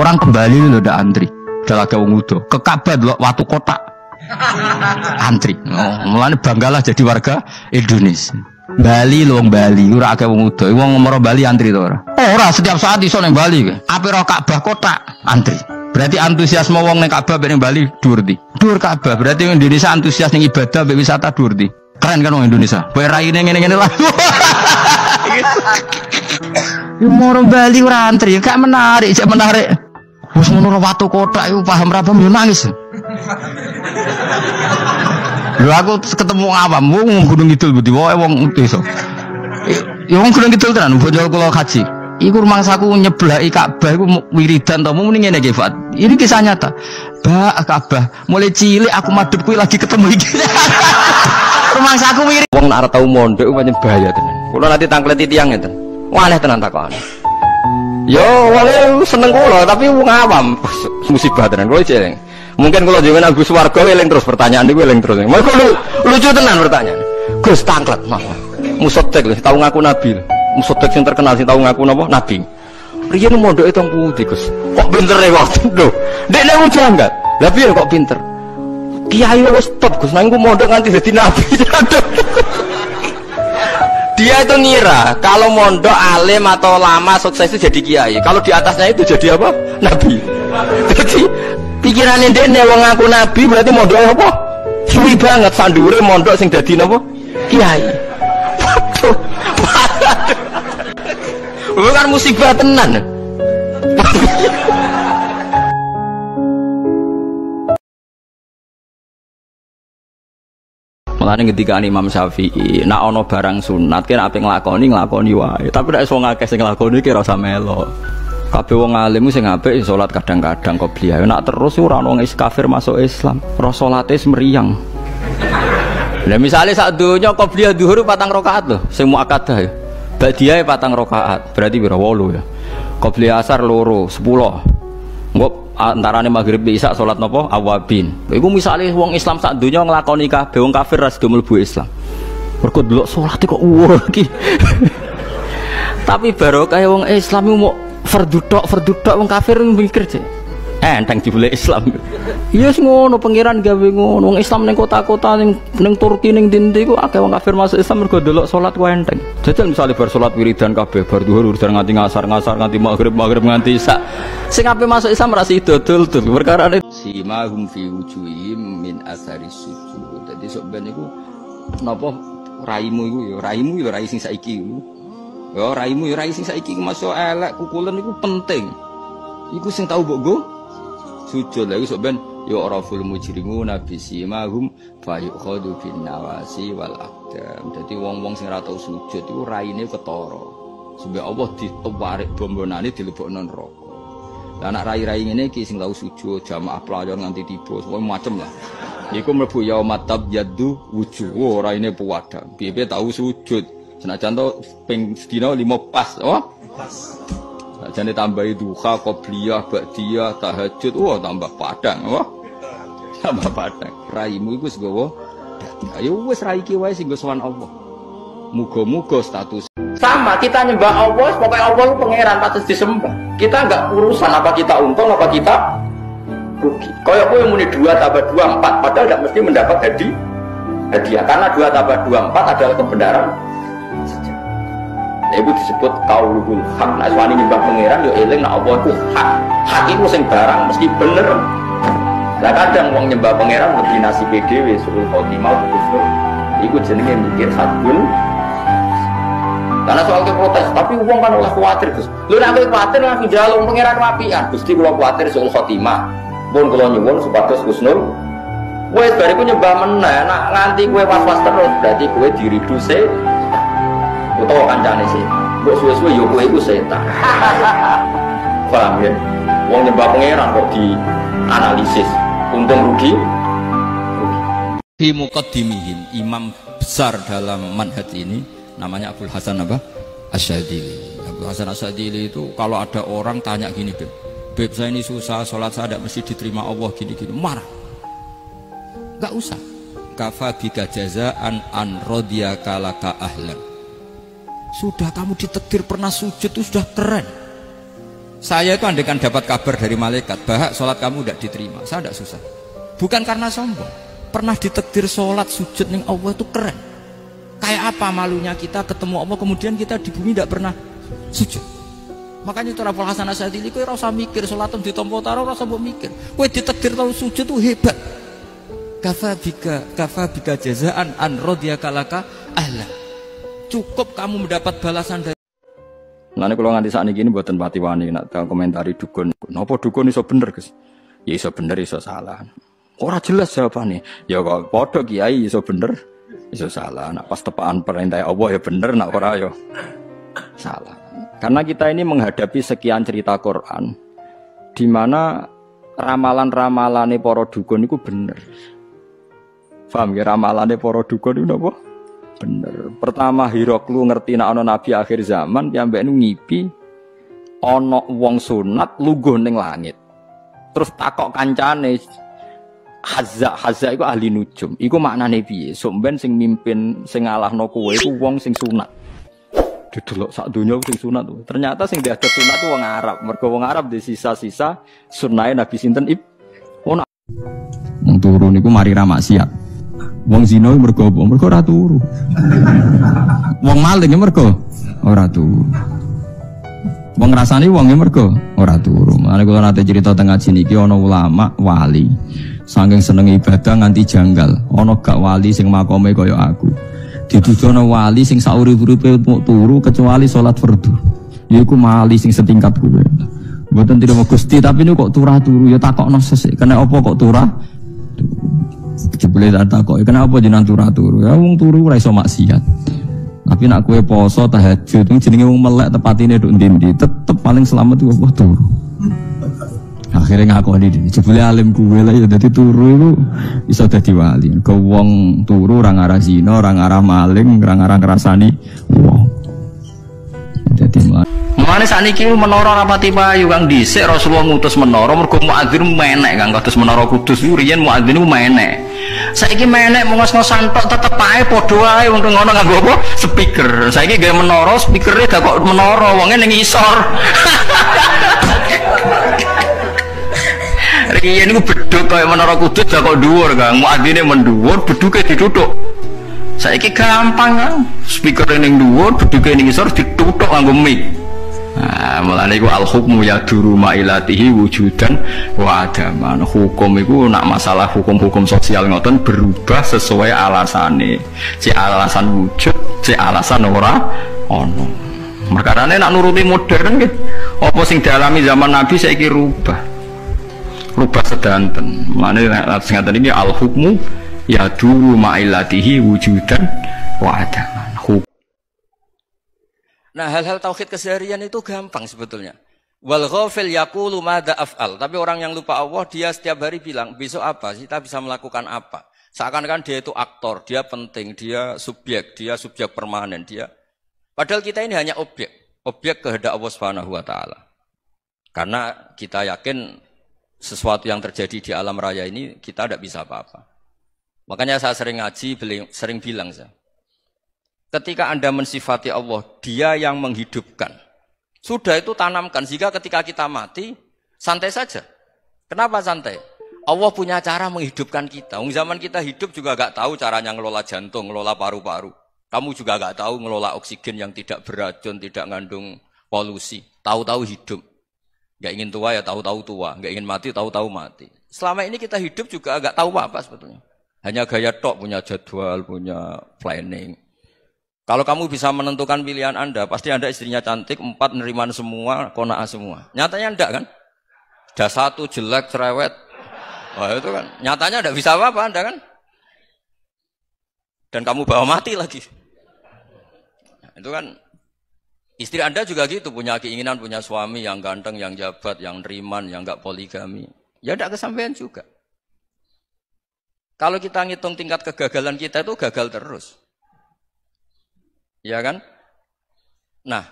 Orang kembali lho ndak antri. Dalah ke wong udo. Ke Ka'bah delok watu kotak. Antri. Oh, mulane banggalah jadi warga Indonesia. Bali lho wong Bali ora akeh wong udo. Wong moro Bali antri to ora? Ora, setiap saat iso ning Bali kowe. Ape ro Ka'bah kotak antri. Berarti antusiasme wong ning Ka'bah ning Bali dhuwur ndi? Dhuwur Ka'bah. Berarti wong Indonesia antusias ning ibadah mbek wisata dhuwur ndi? Keren kan wong Indonesia. Kowe raine ngene-ngene lah. Yo moro Bali ora antri, gak menarik, cek menarik. Wis ngono watu kotak iku paham ra paham yo nangis. Lho aku ketemu awam wong Gunung Kidul budi wae wong desa. Ya wong Gunung Kidul tenan bojol kula haji. Iku rumangsaku nyeblaki Ka'bah iku wiridan to muni ngene iki Fat. Ini kisah nyata. Ba Ka'bah mulai cilik aku madhep kuwi lagi ketemu iki. Rumangsaku wirid. Wong nek arep tau mondok pancen bahaya tenan. Kula nanti tangkleti tiyang ngeten. Wah aneh tenan takon. Yo wong seneng kula tapi wong awam musibah tenan kula jeleng. Mungkin kalau jangan Agus Warga eling terus pertanyaan niku eling terus. Mergo lucu tenan pertanyaan. Gus tangklet mah. Musotek lho tau ngaku nabi. Musotek sing terkenal sing tau ngaku napa nabi. Riyen mondoke teng pundi Gus? Kok pintere waktu lho. Dekne ujanggat. Lah piye kok pinter? Kiai wis top Gus nang mondok nganti dadi nabi. Dia itu ngira kalau mondok alim atau lama sukses itu jadi kiai. Kalau di atasnya itu jadi apa? Nabi. Jadi pikirannya dia wong ngaku nabi berarti mondok apa? Suwi banget sandure mondok sing dadi napa? Kiai. Waduh. Bukan musibah tenan. Mulane ketika Imam Syafi'i nak ono barang sunat kira ape nglakoni wae. Tapi nek wong akeh sing nglakoni kira ora melo. Kabeh wong alim sing apik salat kadang-kadang qobliyah. Nak terus ora ono wong kafir masuk Islam. Ro salate meriang. Lah misale sak donya qobliyah zuhur 4 rakaat lho, sing muakkadah ya. Badiyae 4 rakaat, berarti pira 8 ya. Qobliyah asar 2, 10. Engko antarane maghrib isya salat napa awabin. Iku misale wong Islam sak donya nglakoni kabeh wong kafir ras do mlebu Islam. Mergo delok salate kok iki. Tapi barokah wong Islam mau fardu tok wong kafir mikir cek. Enteng dibule Islam. Iya yes, ngono pangeran gawe ngono. Wong Islam ning kota-kota ning Turki ning ndi ku akeh wong kafir masuk Islam mergo delok salat ku enteng. Jajal misale bar salat wiridan kabeh bar zuhur wiridan nganti ngasar nganti maghrib nganti isya. Sing ape masuk Islam ra dodol perkara simahum fi wujuhihim min asari sujud. Dadi sok ben iku napa raimu iku ya raimu ya rai sing saiki iku. Ya raimu ya rai sing saiki masuk elek kukulen iku penting. Iku sing tau mbok go sujud lagi sok ben ya raful mujrimuna bisimahum fayukhadu bin nawasi wal aqdam. Dadi wong-wong sing ora tau sujud iku raine ketara. Sebab Allah ditewarik bombonane dilebokno neraka. Lah anak rai-rai ngene iki sing tau sujud jamaah pelayan nganti tiba semua macem lah. Iku mlebu yaumatab yaddu wujuh. Oh raine puwadang. Piye tau sujud. Senajan to ping sedina 5 pas, oh. Pas. Jane tambahi duha, qobliyah, ba'diyah, tahajud, wah tambah padang, wah. Tambah padang. Raimu iku wis nggawa. Ayo wis rai iki wae sing nggo sowan Allah. Muga-muga status sama kita nyembah Allah, pokoknya Allah itu pangeran patut disembah. Kita enggak urusan apa kita untung apa kita rugi. Kayak kowe muni 2 tambah 2 4, padahal enggak mesti mendapat hadiah karena 2 tambah 2 4 adalah kebenaran. Itu disebut qaulul haq. Nek wani nyembah pangeran yo eling nek apa iku hak. Hak iku sing barang mesti bener. Lah kadang wong nyembah pangeran lebih nasibe dhewe suruh khotimah usul. Iku jenenge mikir hadun. Karena soal ke protes, tapi wong kan oleh khawatir Gus. Lho nek kowe khawatir langsung njaluk pangeran apian. Gusti kula khawatir soal khotimah. Pun kula nyuwun supados Gusnul. Wes bariku nyembah meneh, nek nganti kowe was-was terus berarti kowe diriduse utawa kancane sih, mbok suwe-suwe yo kowe iku setan. Paham ya? Wong nyembah pangeran kok di analisis untung rugi. Fi muqaddimihim imam besar dalam manhaj ini namanya Abdul Hasan apa? Asyadili. Abdul Hasan Asyadili itu kalau ada orang tanya gini, Beb saya ini susah, sholat saya tidak mesti diterima Allah gini-gini, marah. Gak usah. Kafa bika jazaan an radiyaka laka ahlan. Sudah kamu ditakdir pernah sujud itu sudah keren. Saya itu andaikan dapat kabar dari malaikat, bahak sholat kamu tidak diterima, saya tidak susah. Bukan karena sombong. Pernah ditakdir sholat sujud ning Allah itu keren. Kayak apa malunya kita ketemu Allah kemudian kita di bumi tidak pernah sujud. Makanya itu Rabbul Hasan Asyadili kowe ora usah mikir sholat ditampa taro ora usah mbok mikir. Kowe ditakdir tau sujud itu hebat. Kafa bika jazaan an radiyaka laka ahla. Cukup kamu mendapat balasan dari. Lane kula nganti sakniki ini mboten pati wani nak komentari dukun. Napa dukun iso bener, Gus? Ya iso bener iso salah. Ora jelas jawabane. Ya kok padha kiai iso bener, iso salah. Nak pas tepaan perintah Allah ya bener, nak ora ya salah. Karena kita ini menghadapi sekian cerita Quran di mana ramalan-ramalane para dukun itu bener. Paham ya ramalane para dukun itu napa? Bener. Pertama Hiroklu ngerti nek ana nabi akhir zaman piyambake ngipi ana wong sunat lungguh ning langit. Terus takok kancane Hazza iku ahli nujum. Iku maknane piye? Sok ben sing mimpin sing ngalahno kowe iku wong sing sunat. Didelok sak donya sing sunat tuh. Ternyata sing diadep sunat tuh wong Arab. Mergo wong Arab di sisa-sisa sunahe Nabi sinten ono. Wong turu niku mari ra maksiat. Wong zina mergo apa? Mergo ora turu. Wong maling mergo ora turu. Wong ngrasani wong mergo ora turu. Mane kula nate cerita teng ngaji niki ana ulama wali. Saking seneng ibadah nganti janggal. Ana gak wali sing makome kaya aku. Dituduhna wali sing saurip-uripe turu kecuali salat fardu. Yaiku wali sing setingkat kuwe. Mboten tidak Gusti tapi niku kok turu ya takokno sesuk. Kena apa kok turah? Jebule tak takoki kenapa jenengan turu? Ya wong turu ora iso maksiat. Tapi nak kowe poso tahajud jenenge wong melek tepatine nduk ndi-ndi tetep paling selamat iku apa turu. Akhirnya ngakoni dene jebule alim kuwe lah ya dadi turu iku iso dadi wali. Ke wong turu ora ngarah zina, ora ngarah maling, ora ngarah ngrasani wong. Dadi mane sakniki menara rapati payu Kang dhisik Rasulullah ngutus menara mergo muadzin menek Kang kados menara Kudus iku riyen muadzin iku menek. Saiki menek mongos-ngos santok tetep ae padha wae wong ngono nganggo apa? Speaker. Saiki gawe menara speakere gak kok menara wonge ning isor. Riyen niku bedhug kaya menara Kudus gak kok dhuwur Kang. Muadzine mendhuwur beduke dituthuk. Saiki gampang Kang. Speakere ning dhuwur, beduke ning isor dituthuk nganggo mic. Nah, mulane iku al-hukmu yaduru ma'ilatihi wujudan wa adaman. Hukum iku nak masalah hukum-hukum sosial ngoten berubah sesuai alasane. Si alasan wujud, si alasan ora ono. Merkarane nak nuruti modern nggih. Apa sing dialami zaman Nabi saiki rubah. Rubah sedanten. Mulane nek sing ngaten iki al-hukmu yaduru ma'ilatihi wujudan wa adaman. Nah hal-hal tauhid keseharian itu gampang sebetulnya. Wal ghafil yaqulu madza af'al. Tapi orang yang lupa Allah dia setiap hari bilang besok apa? Kita bisa melakukan apa? Seakan-akan dia itu aktor, dia penting, dia subjek permanen dia. Padahal kita ini hanya objek kehendak Allah Subhanahu wa taala. Karena kita yakin sesuatu yang terjadi di alam raya ini kita tidak bisa apa-apa. Makanya saya sering ngaji, sering bilang saya. Ketika Anda mensifati Allah, dia yang menghidupkan. Sudah itu tanamkan, sehingga ketika kita mati, santai saja. Kenapa santai? Allah punya cara menghidupkan kita. Zaman kita hidup juga gak tahu caranya ngelola jantung, ngelola paru-paru. Kamu juga gak tahu ngelola oksigen yang tidak beracun, tidak mengandung polusi. Tahu-tahu hidup. Gak ingin tua ya tahu-tahu tua. Gak ingin mati, tahu-tahu mati. Selama ini kita hidup juga gak tahu apa sebetulnya. Hanya gaya tok, punya jadwal, punya planning. Kalau kamu bisa menentukan pilihan Anda, pasti Anda istrinya cantik, 4 neriman semua, kona'ah semua. Nyatanya enggak kan? Sudah 1 jelek, cerewet. Wah itu kan, nyatanya enggak bisa apa-apa Anda kan? Dan kamu bawa mati lagi. Nah, itu kan, istri Anda juga gitu, punya keinginan, punya suami yang ganteng, yang jabat, yang neriman, yang enggak poligami. Ya enggak kesampaian juga. Kalau kita ngitung tingkat kegagalan kita itu gagal terus. Ya kan? Nah,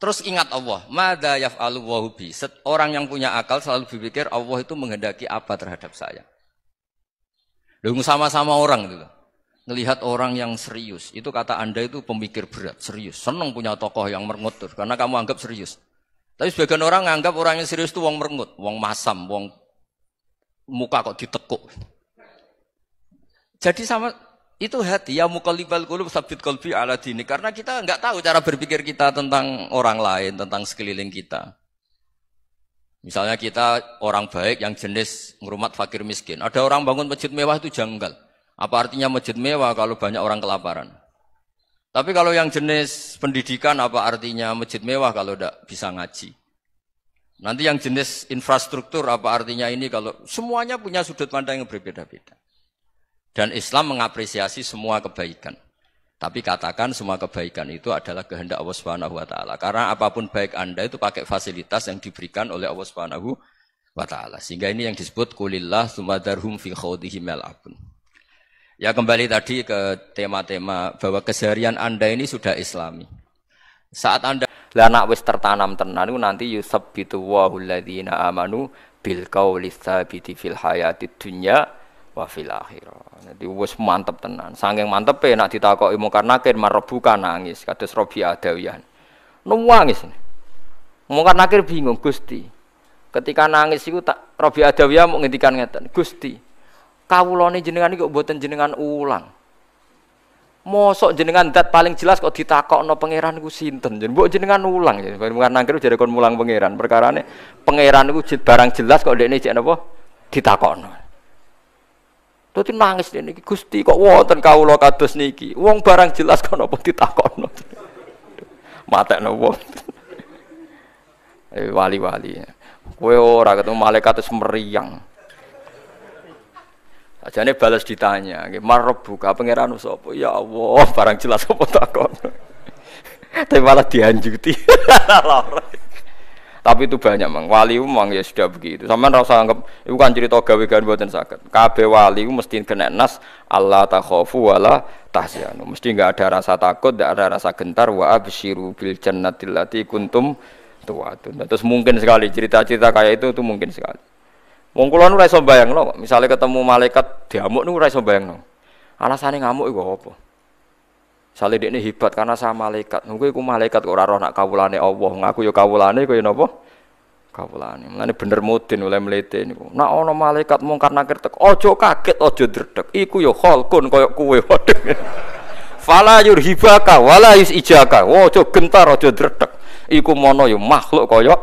terus ingat Allah. Madza yaf'alu wa bi. Orang yang punya akal selalu berpikir Allah itu menghendaki apa terhadap saya. Lalu sama-sama orang gitu. Ngelihat orang yang serius, itu kata Anda itu pemikir berat, serius. Senang punya tokoh yang mengutur karena kamu anggap serius. Tapi sebagian orang nganggap orang yang serius itu wong merengut, wong masam, wong muka kok ditekuk. Jadi sama itu hati ya muqallibal qulub tsabbit qalbi ala dini, karena kita enggak tahu cara berpikir kita tentang orang lain, tentang sekeliling kita. Misalnya kita orang baik yang jenis ngrumat fakir miskin. Ada orang bangun masjid mewah itu janggal. Apa artinya masjid mewah kalau banyak orang kelaparan? Tapi kalau yang jenis pendidikan, apa artinya masjid mewah kalau tidak bisa ngaji? Nanti yang jenis infrastruktur, apa artinya ini kalau semuanya punya sudut pandang yang berbeda-beda. Dan Islam mengapresiasi semua kebaikan. Tapi katakan semua kebaikan itu adalah kehendak Allah Subhanahu wa taala. Karena apapun baik Anda itu pakai fasilitas yang diberikan oleh Allah Subhanahu wa taala. Sehingga ini yang disebut qulillah tsumadarhum fi khawdihim yal'abun. Ya kembali tadi ke tema-tema bahwa keseharian Anda ini sudah Islami. Saat Anda lah nak wis tertanam tenan niku nanti yusabbitu wahul ladzina amanu bil qauli tsabiti fil hayatid dunya wa fil akhirah. Jadi wis mantep tenan. Saking mantepe nak ditakoki mungkar nakir marebuka nangis kados Robi Adawiyan. Nangis. Mungkar nakir bingung Gusti. Ketika nangis iku tak Robi Adawiyah mau ngendikan ngeten, Gusti kawulane jenengan iki kok mboten jenengan ulang. Mosok jenengan dat paling jelas kok ditakokno pangeran iku sinten? Mbok jenengan ulang ya. Bukan nangkir jare kon mulang pangeran. Perkarane pangeran iku barang jelas kok dekne jek napa ditakokno. Dadi nangis dene iki Gusti kok wonten kawula kados niki. Wong barang jelas kok napa ditakokno. Matekno wong. Wali-wali. Kowe ora ketemu malaikat terus meriang. Ajane balas ditanya, nggih marebuka pangeran sapa? Ya Allah, barang jelas apa takon. Tapi malah dianjuti. Tapi itu banyak mang. Wali memang ya sudah begitu. Sampeyan ora usah anggap iku kan cerita gawe-gawe mboten saged. Kabeh wali ku mesti kena nas Allah takhafu wala tahzanu. Mesti enggak ada rasa takut, enggak ada rasa gentar wa absyiru bil jannatil lati kuntum tu'adun. Terus mungkin sekali cerita-cerita kayak itu mungkin sekali. Wong kula nu ora iso bayangno kok, misale ketemu malaikat diamuk nu ora iso bayangno. Alasane ngamuk iku apa? Misale dekne hebat karena sama malaikat. Kowe iku malaikat kok ora roh nak kawulane Allah. Ngaku ya kawulane kaya napa? Kawulane. Mulane bener mudin oleh mlete niku. Nak ana malaikat mungkar nakir tek, aja kaget, aja dredeg. Iku ya khalqun kaya kowe. Fala yurhibaka wala yusijaka. Aja gentar, aja dredeg. Iku mono ya makhluk kaya